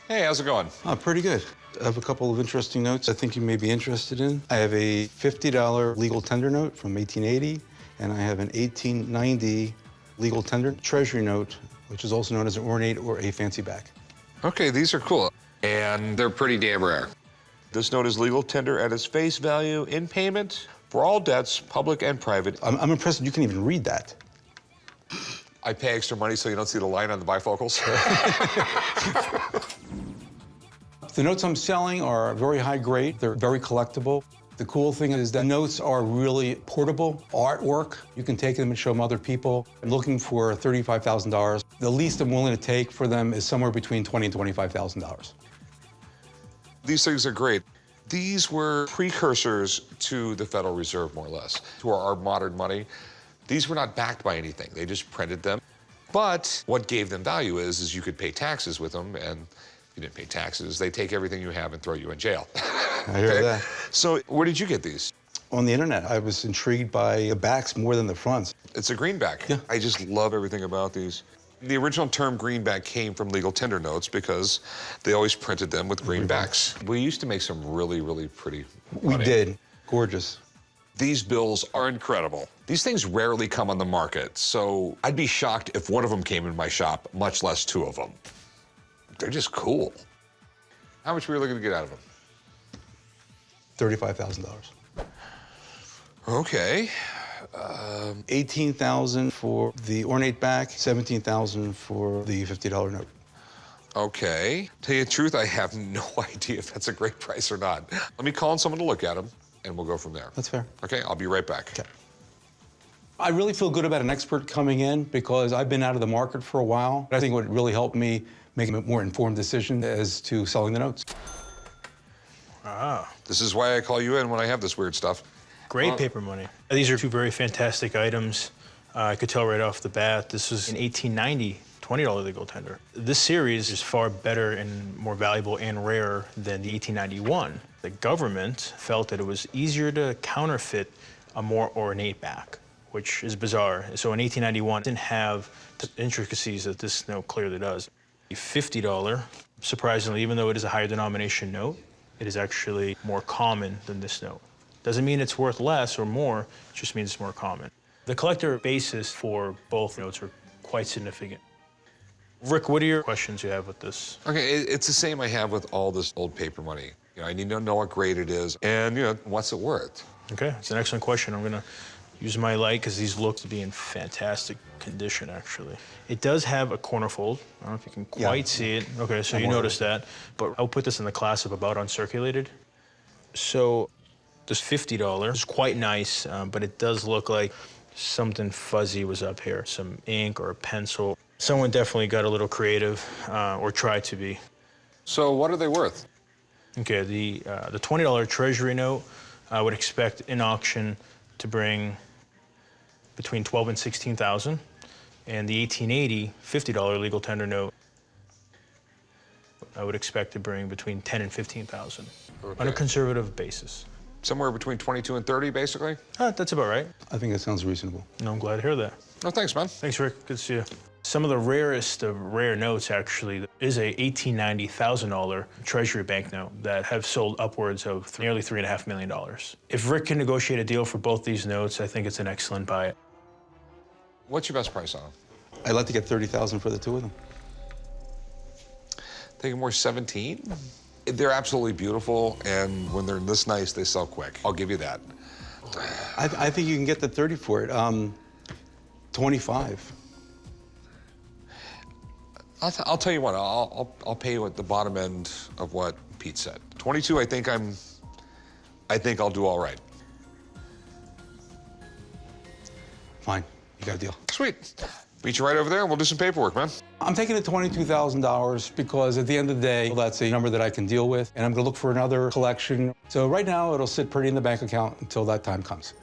Hey, how's it going? Oh, pretty good. I have a couple of interesting notes I think you may be interested in. I have a $50 legal tender note from 1880, and I have an 1890 legal tender Treasury note, which is also known as an ornate or a fancy back. Okay, these are cool. And they're pretty damn rare. This note is legal tender at its face value in payment for all debts, public and private. I'm impressed that you can even read that. I pay extra money so you don't see the line on the bifocals. The notes I'm selling are very high grade. They're very collectible. The cool thing is that notes are really portable artwork. You can take them and show them other people. I'm looking for $35,000. The least I'm willing to take for them is somewhere between $20,000 and $25,000. These things are great. These were precursors to the Federal Reserve, more or less, to our modern money. These were not backed by anything. They just printed them. But what gave them value is you could pay taxes with them, and if you didn't pay taxes, they take everything you have and throw you in jail. I hear that. So where did you get these? On the internet. I was intrigued by the backs more than the fronts. It's a greenback. Yeah. I just love everything about these. The original term greenback came from legal tender notes because they always printed them with greenbacks. We used to make some really, really pretty money. We did. Gorgeous. These bills are incredible. These things rarely come on the market, so I'd be shocked if one of them came in my shop, much less two of them. They're just cool. How much were you looking to get out of them? $35,000. Okay. $18,000 for the ornate back, $17,000 for the $50 note. Okay. Tell you the truth, I have no idea if that's a great price or not. Let me call in someone to look at them, and we'll go from there. That's fair. Okay, I'll be right back. Okay. I really feel good about an expert coming in because I've been out of the market for a while. I think it would really help me make a more informed decision as to selling the notes. Ah. This is why I call you in when I have this weird stuff. Great paper money. These are two very fantastic items. I could tell right off the bat, this is an 1890 $20 legal tender. This series is far better and more valuable and rare than the 1891. The government felt that it was easier to counterfeit a more ornate back, which is bizarre. So in 1891, it didn't have the intricacies that this note clearly does. The $50, surprisingly, even though it is a higher denomination note, it is actually more common than this note. Doesn't mean it's worth less or more, it just means it's more common. The collector basis for both notes are quite significant. Rick, what are your questions you have with this? Okay, it's the same I have with all this old paper money. You know, I need to know what grade it is, and, you know, what's it worth? Okay, it's an excellent question. I'm gonna use my light because these look to be in fantastic condition, actually. It does have a corner fold. I don't know if you can quite see it. Okay, so you noticed that, but I'll put this in the class of about uncirculated. So this $50 is quite nice, but it does look like something fuzzy was up here, some ink or a pencil. Someone definitely got a little creative, or tried to be. So what are they worth? Okay, the $20 Treasury note, I would expect in auction to bring between $12,000 and $16,000, and the 1880 $50 legal tender note, I would expect to bring between $10,000 and $15,000 on a conservative basis. Somewhere between 22 and 30, basically? That's about right. I think that sounds reasonable. No, I'm glad to hear that. Oh, thanks, man. Thanks, Rick. Good to see you. Some of the rarest of rare notes, actually, is a $1890 $1,000 Treasury banknote that have sold upwards of nearly $3.5 million. If Rick can negotiate a deal for both these notes, I think it's an excellent buy. What's your best price on them? I'd like to get $30,000 for the two of them. Take them worth 17? They're absolutely beautiful, and when they're this nice, they sell quick. I'll give you that. I think you can get the 30 for it. 25. I'll tell you what, I'll pay you at the bottom end of what Pete said. 22, I think I'll do all right. Fine, you got a deal. Sweet. Meet you right over there, and we'll do some paperwork, man. I'm taking the $22,000 because at the end of the day, that's a number that I can deal with, and I'm gonna look for another collection. So right now, it'll sit pretty in the bank account until that time comes.